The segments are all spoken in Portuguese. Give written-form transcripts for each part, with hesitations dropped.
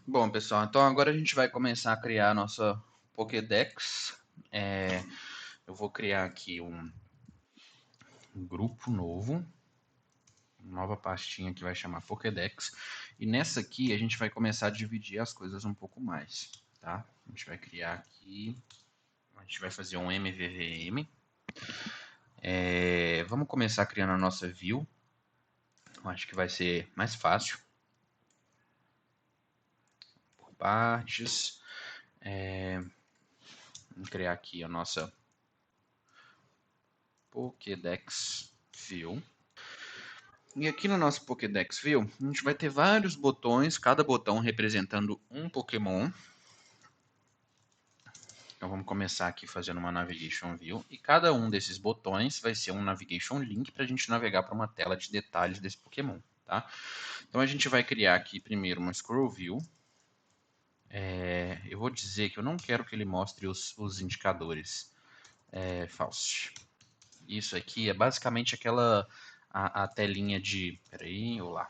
Bom, pessoal, então agora a gente vai começar a criar a nossa Pokédex. Eu vou criar aqui um grupo novo, uma nova pastinha que vai chamar Pokédex. E nessa aqui a gente vai começar a dividir as coisas um pouco mais, tá? A gente vai criar aqui, a gente vai fazer um MVVM. Vamos começar criando a nossa view. Eu acho que vai ser mais fácil. Por partes. Vamos criar aqui a nossa Pokédex View. E aqui no nosso Pokédex View, a gente vai ter vários botões, cada botão representando um Pokémon. Então vamos começar aqui fazendo uma Navigation View. E cada um desses botões vai ser um Navigation Link para a gente navegar para uma tela de detalhes desse Pokémon. Tá? Então a gente vai criar aqui primeiro uma Scroll View. Eu vou dizer que eu não quero que ele mostre os indicadores. False. Isso aqui é basicamente aquela a telinha de... Peraí, olá.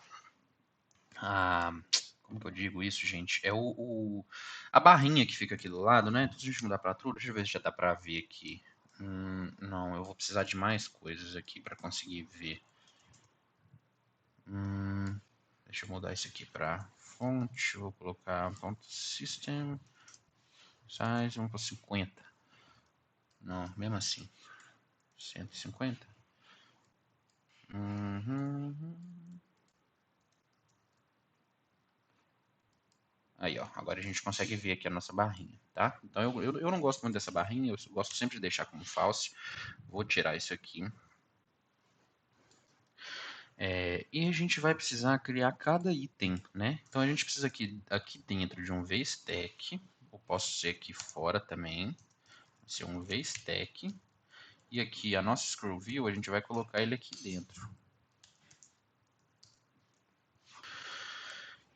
Como que eu digo isso, gente? É a barrinha que fica aqui do lado, né? Então, se a gente mudar para true, deixa eu ver se já dá para ver aqui. Não, eu vou precisar de mais coisas aqui para conseguir ver. Deixa eu mudar isso aqui para fonte. Vou colocar font system size, vamos para 50. Não, mesmo assim. 150. Uhum. Aí, ó, agora a gente consegue ver aqui a nossa barrinha, tá? Então eu não gosto muito dessa barrinha, eu gosto sempre de deixar como false. Vou tirar isso aqui. E a gente vai precisar criar cada item, né? Então a gente precisa aqui dentro de um VStack, ou posso ser aqui fora também, ser um VStack. E aqui a nossa Scroll View, a gente vai colocar ele aqui dentro.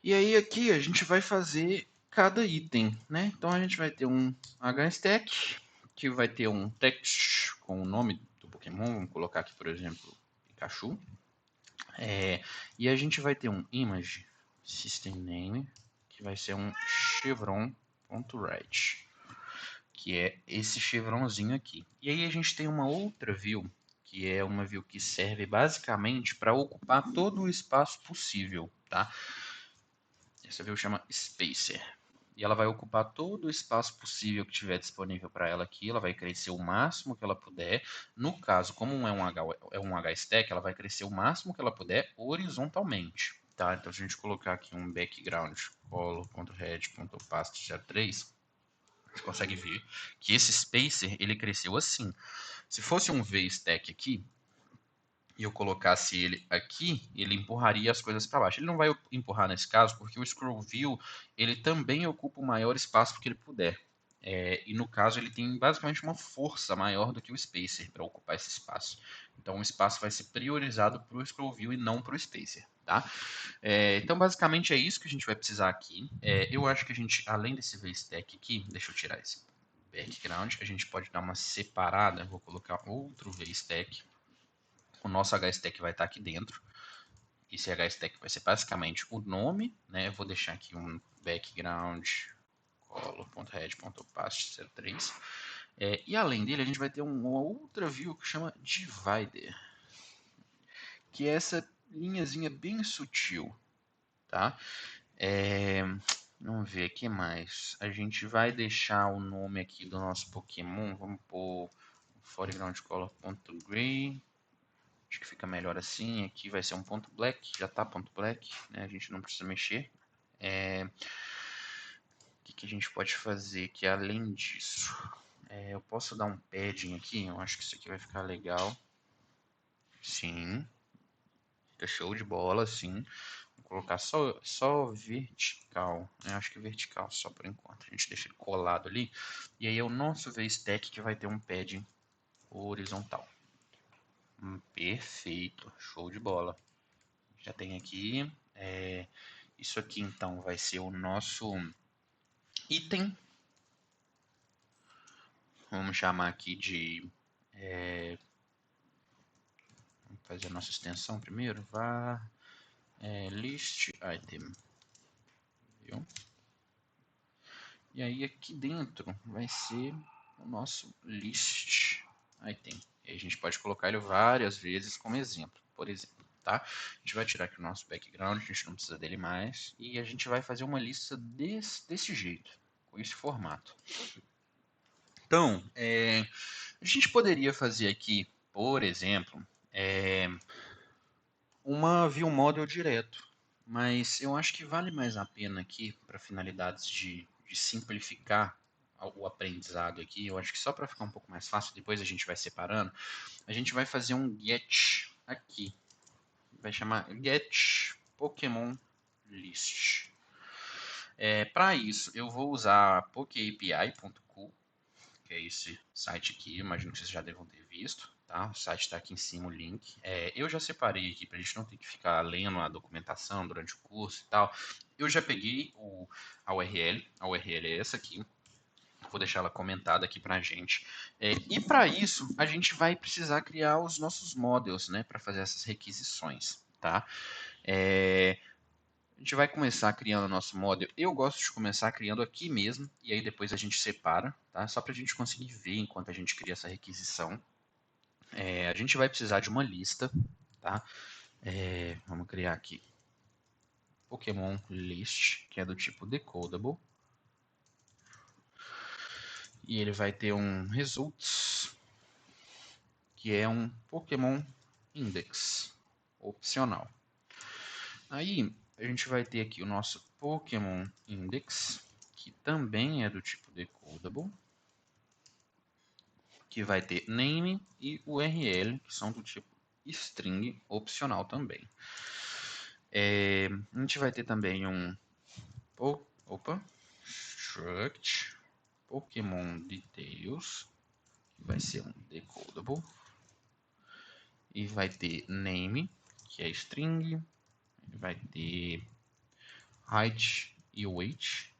E aí aqui a gente vai fazer cada item, né? Então a gente vai ter um HStack, que vai ter um text com o nome do Pokémon, vamos colocar aqui, por exemplo, Pikachu. E a gente vai ter um image system name, que vai ser um chevron.write, que é esse chevronzinho aqui. E aí a gente tem uma outra view, que é uma view que serve basicamente para ocupar todo o espaço possível, tá? Essa view chama spacer. E ela vai ocupar todo o espaço possível que tiver disponível para ela aqui. Ela vai crescer o máximo que ela puder. No caso, como é um HStack, ela vai crescer o máximo que ela puder horizontalmente. Tá? Então, se a gente colocar aqui um background color.red.opacity03, a gente consegue ver que esse spacer ele cresceu assim. Se fosse um VStack aqui, e eu colocasse ele aqui, ele empurraria as coisas para baixo. Ele não vai empurrar nesse caso, porque o Scroll View ele também ocupa o maior espaço que ele puder. E no caso ele tem basicamente uma força maior do que o Spacer para ocupar esse espaço. Então o espaço vai ser priorizado para o Scroll View e não para o Spacer. Tá? Então basicamente é isso que a gente vai precisar aqui. Eu acho que a gente, além desse VStack aqui, deixa eu tirar esse background, a gente pode dar uma separada. Vou colocar outro VStack. O nosso HStack vai estar aqui dentro. Esse HStack vai ser basicamente o nome, né? Eu vou deixar aqui um background color.red.opacity03. E além dele, a gente vai ter uma outra view que chama divider, que é essa linhazinha bem sutil, tá? Vamos ver aqui mais. A gente vai deixar o nome aqui do nosso Pokémon. Vamos pôr foreground color.gray. Acho que fica melhor assim. Aqui vai ser um ponto black, já tá ponto black, né? A gente não precisa mexer. O que a gente pode fazer aqui além disso? Eu posso dar um padding aqui, eu acho que isso aqui vai ficar legal. Sim, fica show de bola, sim. Vou colocar só vertical, eu acho que vertical só por enquanto. A gente deixa ele colado ali. E aí é o nosso VStack que vai ter um padding horizontal. Perfeito, show de bola. Já tem aqui. Isso aqui então vai ser o nosso item. Vamos chamar aqui de. Vamos fazer a nossa extensão primeiro. Var list item. Viu? E aí aqui dentro vai ser o nosso list item. E a gente pode colocar ele várias vezes como exemplo, por exemplo, tá? A gente vai tirar aqui o nosso background, a gente não precisa dele mais. E a gente vai fazer uma lista desse jeito, com esse formato. Então, a gente poderia fazer aqui, por exemplo, uma view model direto. Mas eu acho que vale mais a pena aqui, para finalidades de simplificar o aprendizado aqui, eu acho que só para ficar um pouco mais fácil, depois a gente vai separando, a gente vai fazer um get aqui. Vai chamar get Pokémon list. Para isso, eu vou usar pokeapi.co, que é esse site aqui, imagino que vocês já devam ter visto, tá? O site está aqui em cima, o link. Eu já separei aqui para a gente não ter que ficar lendo a documentação durante o curso e tal. Eu já peguei a URL é essa aqui. Vou deixar ela comentada aqui para a gente. E para isso, a gente vai precisar criar os nossos models, né, para fazer essas requisições, tá? A gente vai começar criando o nosso model. Eu gosto de começar criando aqui mesmo, e aí depois a gente separa, tá? Só para a gente conseguir ver enquanto a gente cria essa requisição. A gente vai precisar de uma lista, tá? Vamos criar aqui Pokémon List, que é do tipo Decodable. E ele vai ter um Results, que é um Pokémon Index opcional. Aí a gente vai ter aqui o nosso Pokémon Index, que também é do tipo Decodable, que vai ter name e URL, que são do tipo string opcional também. A gente vai ter também um struct Pokémon Details, que vai ser um decodable, e vai ter name, que é string, vai ter height e weight,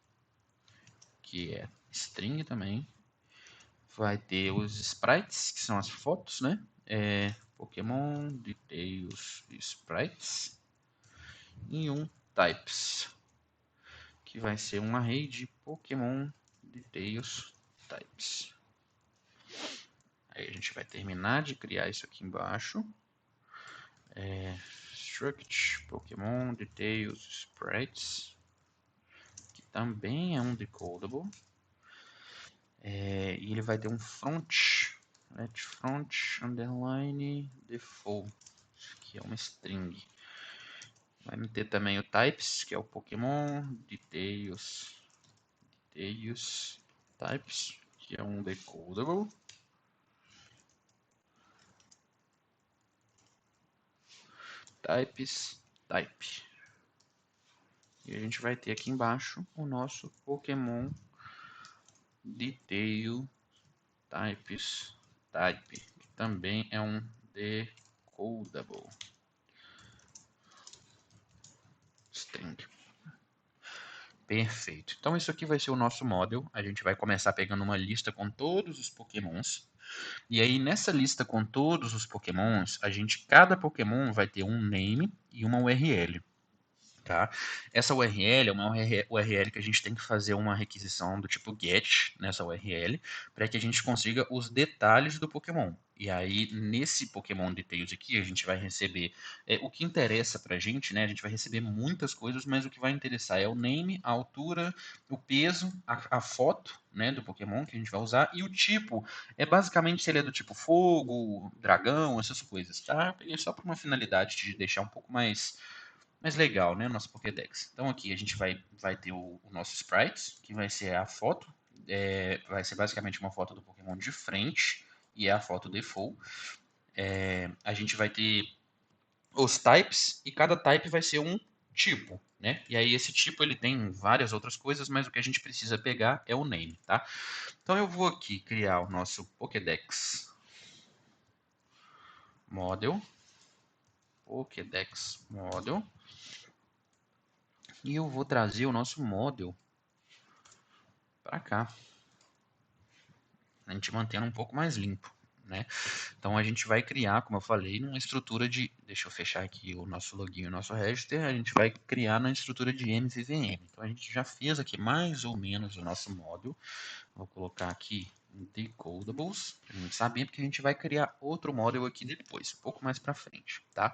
que é string também. Vai ter os sprites, que são as fotos, né? Pokémon Details Sprites. E um Types, que vai ser um array de Pokémon Details Types. Aí a gente vai terminar de criar isso aqui embaixo. Struct Pokémon Details Sprites, que também é um decodable. E ele vai ter um front, front underline default, que é uma string. Vai ter também o types, que é o Pokémon Details Types, que é um decodable. Types type. E a gente vai ter aqui embaixo o nosso Pokémon Detail Types Type, que também é um decodable string. Perfeito. Então isso aqui vai ser o nosso model. A gente vai começar pegando uma lista com todos os Pokémons. E aí nessa lista com todos os Pokémons, cada Pokémon vai ter um name e uma URL. Tá? Essa URL é uma URL que a gente tem que fazer uma requisição do tipo get nessa URL para que a gente consiga os detalhes do Pokémon. E aí, nesse Pokémon Details aqui, a gente vai receber o que interessa para a gente, né? A gente vai receber muitas coisas, mas o que vai interessar é o name, a altura, o peso, a foto, né, do Pokémon que a gente vai usar e o tipo. É basicamente se ele é do tipo fogo, dragão, essas coisas, tá? Peguei só para uma finalidade de deixar um pouco mais legal, né? Nosso Pokédex. Então aqui a gente vai ter o nosso Sprites, que vai ser a foto. Vai ser basicamente uma foto do Pokémon de frente, e é a foto default. A gente vai ter os types, e cada type vai ser um tipo, né? E aí esse tipo ele tem várias outras coisas, mas o que a gente precisa pegar é o name, tá? Então eu vou aqui criar o nosso Pokédex Model. Pokédex Model. E eu vou trazer o nosso model para cá. A gente mantendo um pouco mais limpo, né? Então a gente vai criar, como eu falei, uma estrutura de... Deixa eu fechar aqui o nosso login e o nosso register. A gente vai criar na estrutura de MVVM. Então a gente já fez aqui mais ou menos o nosso módulo. Vou colocar aqui decodables, para a gente saber, porque a gente vai criar outro módulo aqui depois, um pouco mais para frente, tá?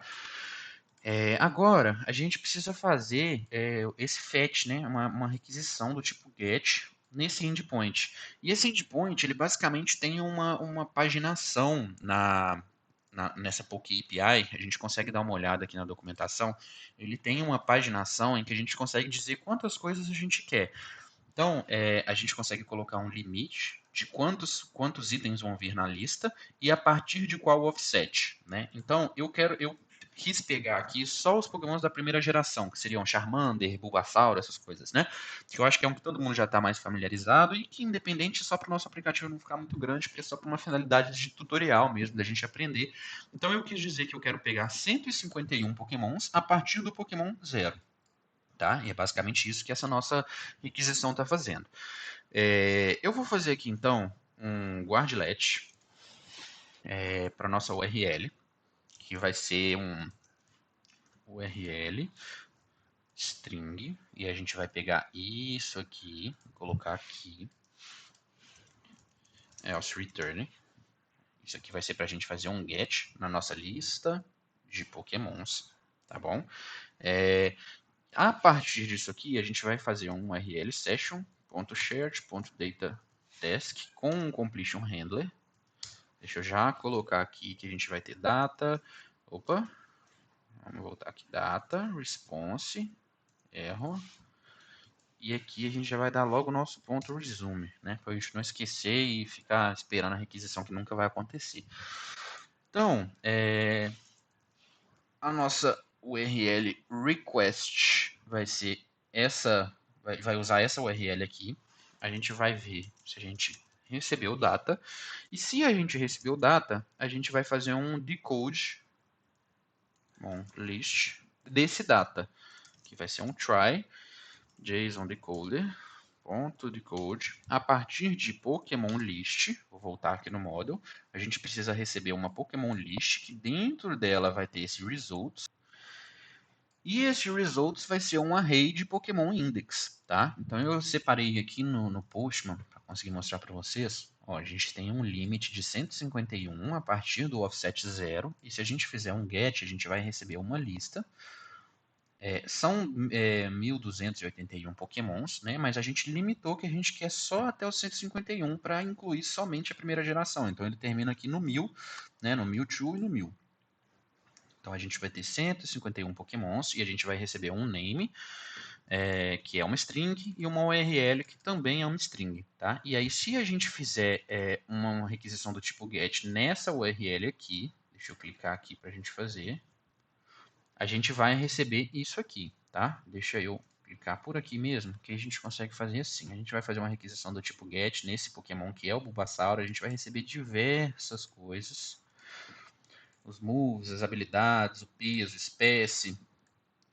Agora, a gente precisa fazer esse fetch, né? Uma requisição do tipo get nesse endpoint. E esse endpoint, ele basicamente tem uma paginação nessa POC API. A gente consegue dar uma olhada aqui na documentação. Ele tem uma paginação em que a gente consegue dizer quantas coisas a gente quer. Então, a gente consegue colocar um limite de quantos itens vão vir na lista e a partir de qual offset, né? Então, eu quis pegar aqui só os Pokémons da primeira geração, que seriam Charmander, Bulbasaur, essas coisas, né? Que eu acho que é um que todo mundo já está mais familiarizado e que, independente, só para o nosso aplicativo não ficar muito grande, porque é só para uma finalidade de tutorial mesmo, da gente aprender. Então, eu quis dizer que eu quero pegar 151 Pokémons a partir do Pokémon 0. Tá? E é basicamente isso que essa nossa requisição está fazendo. Eu vou fazer aqui então um guardlet para nossa URL, que vai ser um URL string, e a gente vai pegar isso aqui, colocar aqui, else return. Isso aqui vai ser para a gente fazer um get na nossa lista de Pokémons, tá bom? A partir disso aqui, a gente vai fazer um URL session.shared.dataTask com um completion handler. Deixa eu já colocar aqui que a gente vai ter data. Opa, vamos voltar aqui. Data, response, error. E aqui a gente já vai dar logo o nosso ponto resume, né? Para a gente não esquecer e ficar esperando a requisição que nunca vai acontecer. Então, a nossa URL request vai ser essa, vai usar essa URL aqui. A gente vai ver se a gente recebeu data. E se a gente recebeu data, a gente vai fazer um decode list desse data, que vai ser um try JSON decoder ponto decode a partir de Pokémon list. Vou voltar aqui no módulo. A gente precisa receber uma Pokémon list que dentro dela vai ter esse results. E esse results vai ser um array de Pokémon index, tá? Então eu separei aqui no Postman para conseguir mostrar para vocês. Ó, a gente tem um limite de 151 a partir do offset 0. E se a gente fizer um get, a gente vai receber uma lista. São 1.281 Pokémons, né? Mas a gente limitou que a gente quer só até o 151 para incluir somente a primeira geração. Então ele termina aqui no 1000, né? No Mewtwo e no 1000. Então a gente vai ter 151 Pokémons e a gente vai receber um name, que é uma string, e uma URL, que também é uma string. Tá? E aí, se a gente fizer uma requisição do tipo get nessa URL aqui, deixa eu clicar aqui para a gente fazer, a gente vai receber isso aqui. Tá? Deixa eu clicar por aqui mesmo, que a gente consegue fazer assim. A gente vai fazer uma requisição do tipo get nesse Pokémon que é o Bulbasaur, a gente vai receber diversas coisas. Os moves, as habilidades, o peso, espécie,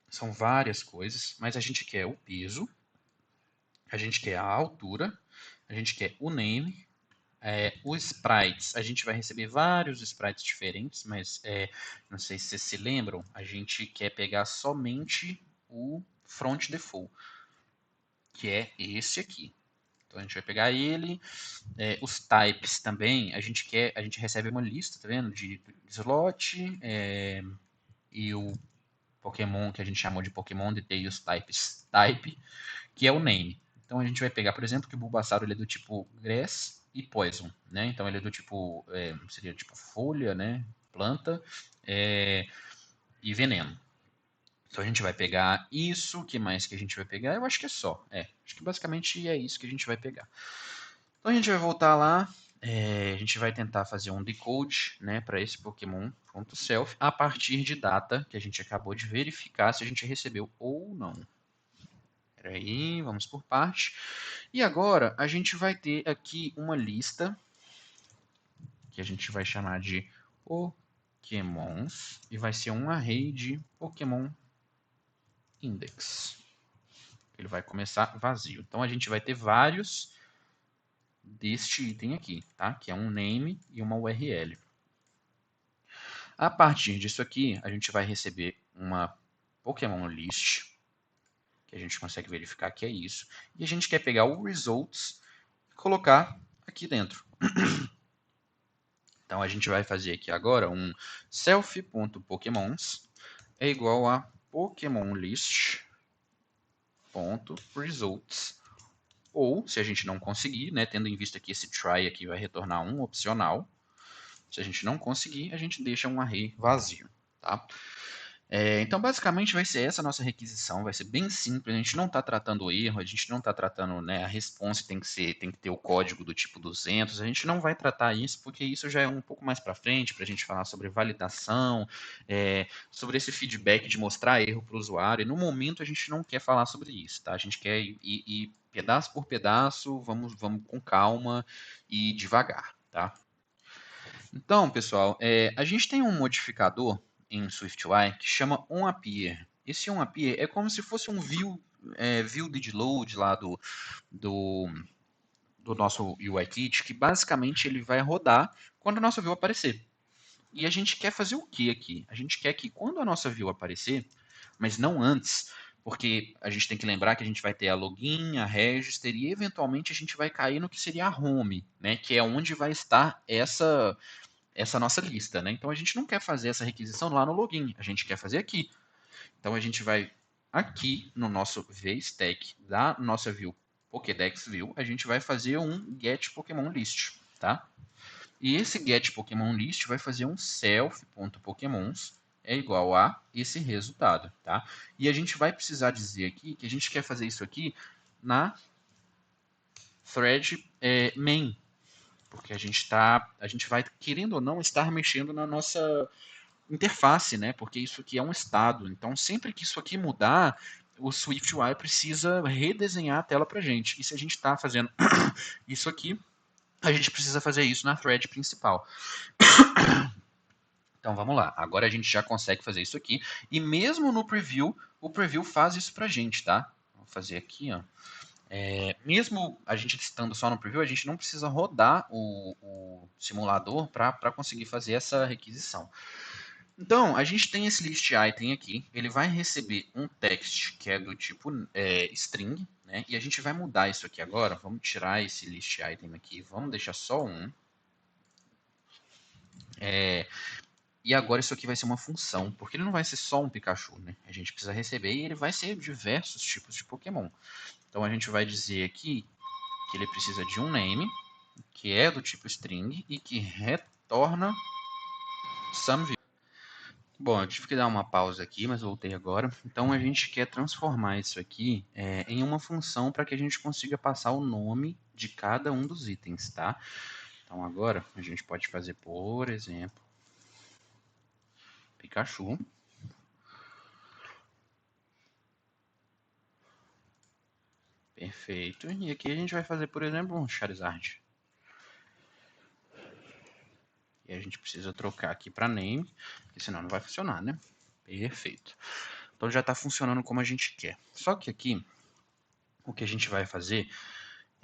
são várias coisas, mas a gente quer o peso, a gente quer a altura, a gente quer o name, os sprites. A gente vai receber vários sprites diferentes, mas não sei se vocês se lembram, a gente quer pegar somente o front default, que é esse aqui. Então a gente vai pegar ele, os types também, a gente recebe uma lista, tá vendo? De slot, e o Pokémon que a gente chamou de Pokémon Details Types Type, que é o name. Então a gente vai pegar, por exemplo, que o Bulbasaur ele é do tipo Grass e Poison, né? Então ele é do tipo, seria tipo folha, né? Planta e veneno. Então a gente vai pegar isso, o que mais que a gente vai pegar? Eu acho que é só, acho que basicamente é isso que a gente vai pegar. Então a gente vai voltar lá, a gente vai tentar fazer um decode, né, para esse Pokémon.self a partir de data que a gente acabou de verificar se a gente recebeu ou não. Espera aí, vamos por parte. E agora a gente vai ter aqui uma lista que a gente vai chamar de Pokémons e vai ser um array de Pokémon Index. Ele vai começar vazio. Então a gente vai ter vários deste item aqui, tá? Que é um name e uma URL. A partir disso aqui, a gente vai receber uma Pokémon List, que a gente consegue verificar que é isso, e a gente quer pegar o results e colocar aqui dentro. Então a gente vai fazer aqui agora um self.pokemons é igual a Pokémon List.results. Ou, se a gente não conseguir, né, tendo em vista que esse try aqui vai retornar um opcional, se a gente não conseguir, a gente deixa um array vazio. Tá? Então, basicamente, vai ser essa a nossa requisição, vai ser bem simples, a gente não está tratando o erro, a gente não está tratando, né, a response tem que ter o código do tipo 200, a gente não vai tratar isso, porque isso já é um pouco mais para frente, para a gente falar sobre validação, sobre esse feedback de mostrar erro para o usuário, e no momento a gente não quer falar sobre isso, tá? A gente quer ir pedaço por pedaço, vamos com calma e devagar, tá? Então, pessoal, a gente tem um modificador em SwiftUI que chama onAppear. Esse onAppear é como se fosse um view didLoad lá do, do nosso UIKit, que basicamente ele vai rodar quando a nossa view aparecer. E a gente quer fazer o que aqui? A gente quer que quando a nossa view aparecer, mas não antes, porque a gente tem que lembrar que a gente vai ter a login, a register e eventualmente a gente vai cair no que seria a home, né? Que é onde vai estar essa nossa lista, né? Então a gente não quer fazer essa requisição lá no login, a gente quer fazer aqui. Então a gente vai aqui no nosso VStack da nossa view Pokédex View, a gente vai fazer um get Pokémon List, tá? E esse get Pokémon List vai fazer um self.pokemons é igual a esse resultado, tá? E a gente vai precisar dizer aqui que a gente quer fazer isso aqui na thread main, porque a gente vai, querendo ou não, estar mexendo na nossa interface, né? Porque isso aqui é um estado. Então, sempre que isso aqui mudar, o SwiftUI precisa redesenhar a tela para gente. E se a gente está fazendo isso aqui, a gente precisa fazer isso na thread principal. Então vamos lá. Agora a gente já consegue fazer isso aqui. E mesmo no preview, o preview faz isso pra gente, tá? Vou fazer aqui, ó. Mesmo a gente estando só no preview, a gente não precisa rodar o simulador para conseguir fazer essa requisição. Então, a gente tem esse list item aqui, ele vai receber um text que é do tipo string, né? E a gente vai mudar isso aqui agora. Vamos tirar esse list item aqui, vamos deixar só um. E agora isso aqui vai ser uma função, porque ele não vai ser só um Pikachu, né? A gente precisa receber e ele vai ser diversos tipos de Pokémon. Então a gente vai dizer aqui que ele precisa de um name, que é do tipo string e que retorna some. Bom, eu tive que dar uma pausa aqui, mas voltei agora. Então a gente quer transformar isso aqui em uma função para que a gente consiga passar o nome de cada um dos itens, tá? Então agora a gente pode fazer, por exemplo, Pikachu. Perfeito. E aqui a gente vai fazer, por exemplo, um Charizard. E a gente precisa trocar aqui para name, porque senão não vai funcionar, né? Perfeito. Então já está funcionando como a gente quer. Só que aqui, o que a gente vai fazer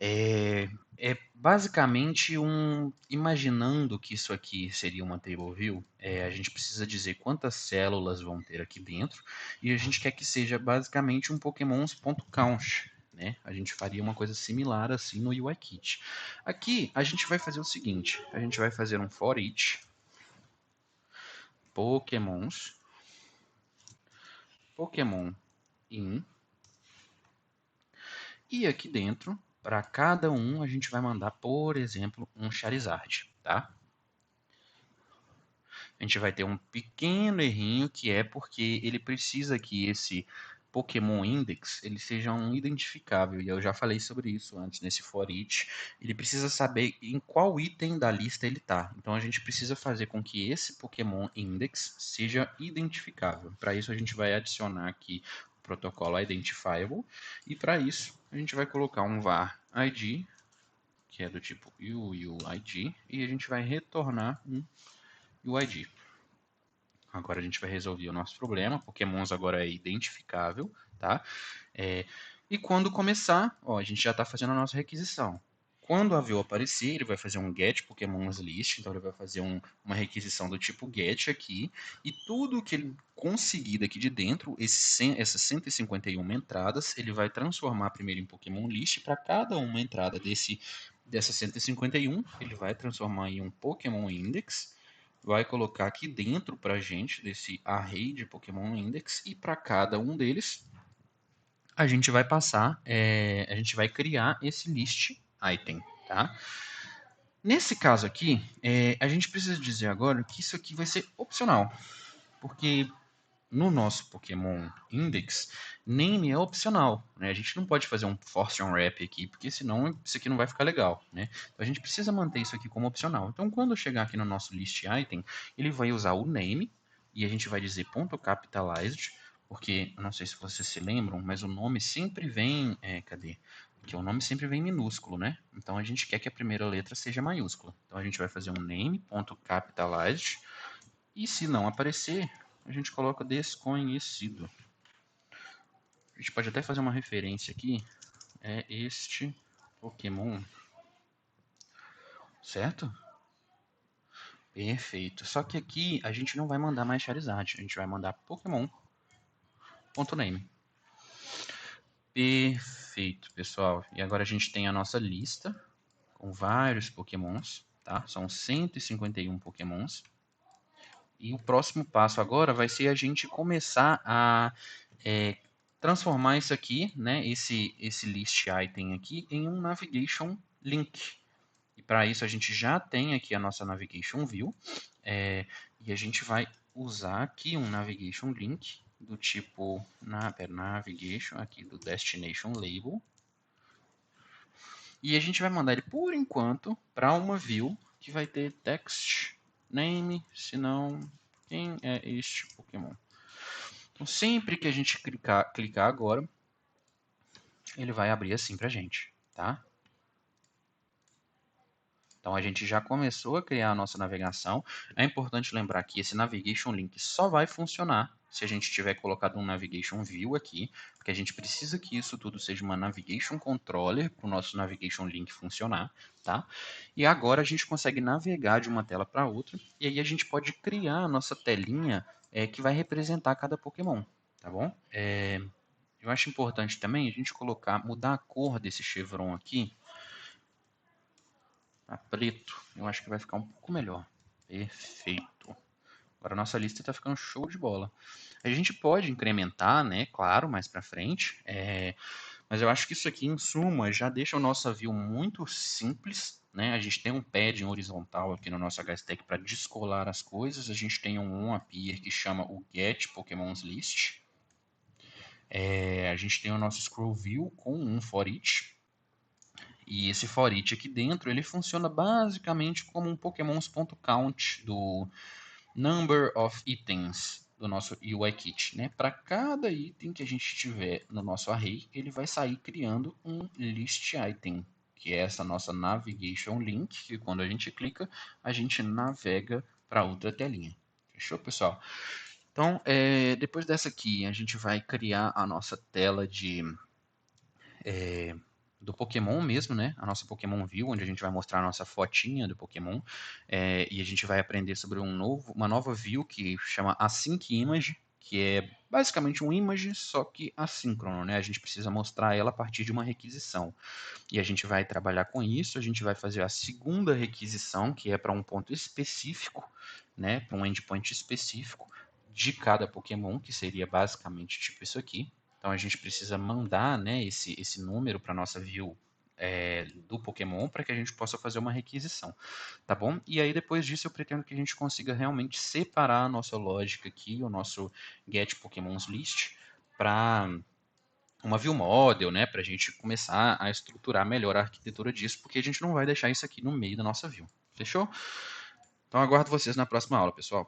é basicamente imaginando que isso aqui seria uma table view, a gente precisa dizer quantas células vão ter aqui dentro, e a gente quer que seja basicamente um Pokémons.count. Né? A gente faria uma coisa similar assim no UIKit. Aqui a gente vai fazer o seguinte: a gente vai fazer um for each Pokémons Pokémon in, e aqui dentro, para cada um, a gente vai mandar, por exemplo, um Charizard, tá? A gente vai ter um pequeno errinho que é porque ele precisa que esse Pokémon Index ele seja um identificável, e eu já falei sobre isso antes nesse for each. Ele precisa saber em qual item da lista ele está. Então a gente precisa fazer com que esse Pokémon Index seja identificável. Para isso a gente vai adicionar aqui o protocolo Identifiable, e para isso a gente vai colocar um var ID, que é do tipo UUID, e a gente vai retornar um UID. Agora a gente vai resolver o nosso problema. Pokémons agora é identificável, tá? E quando começar, ó, a gente já está fazendo a nossa requisição. quando a view aparecer, ele vai fazer um get Pokémons list, então ele vai fazer uma requisição do tipo get aqui, e tudo que ele conseguir daqui de dentro, essas 151 entradas, ele vai transformar primeiro em Pokémon list. Para cada uma entrada dessas 151, ele vai transformar em um Pokémon index, vai colocar aqui dentro para gente desse array de Pokémon index, e para cada um deles a gente vai a gente vai criar esse list item, tá? Nesse caso aqui, a gente precisa dizer agora que isso aqui vai ser opcional, porque no nosso Pokémon Index, name é opcional, né? A gente não pode fazer um force on wrap aqui, porque senão isso aqui não vai ficar legal, né? Então a gente precisa manter isso aqui como opcional. Então quando chegar aqui no nosso list item, ele vai usar o name, e a gente vai dizer .capitalized, porque, eu não sei se vocês se lembram, mas o nome sempre vem, cadê? Porque o nome sempre vem minúsculo, né? Então a gente quer que a primeira letra seja maiúscula. Então a gente vai fazer um name.capitalized, e se não aparecer, a gente coloca desconhecido. A gente pode até fazer uma referência aqui. É este Pokémon. Certo? Perfeito. Só que aqui a gente não vai mandar mais Charizard. A gente vai mandar Pokémon.name. Perfeito, pessoal. E agora a gente tem a nossa lista com vários Pokémons. Tá? São 151 Pokémons. E o próximo passo agora vai ser a gente começar a transformar isso aqui, né, esse list item aqui, em um navigation link. E para isso a gente já tem aqui a nossa navigation view, e a gente vai usar aqui um navigation link do tipo navigation aqui do destination label. E a gente vai mandar ele por enquanto para uma view que vai ter text name, se não, quem é este Pokémon. Então sempre que a gente clicar agora, ele vai abrir assim pra gente, tá? Então a gente já começou a criar a nossa navegação. É importante lembrar que esse Navigation Link só vai funcionar se a gente tiver colocado um Navigation View aqui, porque a gente precisa que isso tudo seja uma Navigation Controller para o nosso Navigation Link funcionar, tá? E agora a gente consegue navegar de uma tela para outra, e aí a gente pode criar a nossa telinha que vai representar cada Pokémon, tá bom? Eu acho importante também a gente mudar a cor desse chevron aqui a preto. Eu acho que vai ficar um pouco melhor. Perfeito. Agora a nossa lista está ficando show de bola. A gente pode incrementar, né? Claro, mais para frente. Mas eu acho que isso aqui, em suma, já deixa a nossa view muito simples. Né? A gente tem um padding horizontal aqui no nosso Hstec para descolar as coisas. A gente tem um appear que chama o Get Pokémons List. A gente tem o nosso Scroll View com um For Each. E esse for each aqui dentro, ele funciona basicamente como um Pokémons.count do number of items do nosso UI Kit, né? Para cada item que a gente tiver no nosso array, ele vai sair criando um list item, que é essa nossa navigation link, que quando a gente clica, a gente navega para outra telinha. Fechou, pessoal? Então, depois dessa aqui, a gente vai criar a nossa tela do Pokémon mesmo, né? A nossa Pokémon View, onde a gente vai mostrar a nossa fotinha do Pokémon. E a gente vai aprender sobre uma nova view que chama Async Image, que é basicamente um image, só que assíncrono, né? A gente precisa mostrar ela a partir de uma requisição. E a gente vai trabalhar com isso, a gente vai fazer a segunda requisição, que é para um ponto específico, né? Para um endpoint específico de cada Pokémon, que seria basicamente tipo isso aqui. Então a gente precisa mandar, né, esse número para nossa view do Pokémon para que a gente possa fazer uma requisição, tá bom? E aí depois disso eu pretendo que a gente consiga realmente separar a nossa lógica aqui, o nosso Get Pokémons List, para uma view model, né, para a gente começar a estruturar melhor a arquitetura disso, porque a gente não vai deixar isso aqui no meio da nossa view, fechou? Então aguardo vocês na próxima aula, pessoal.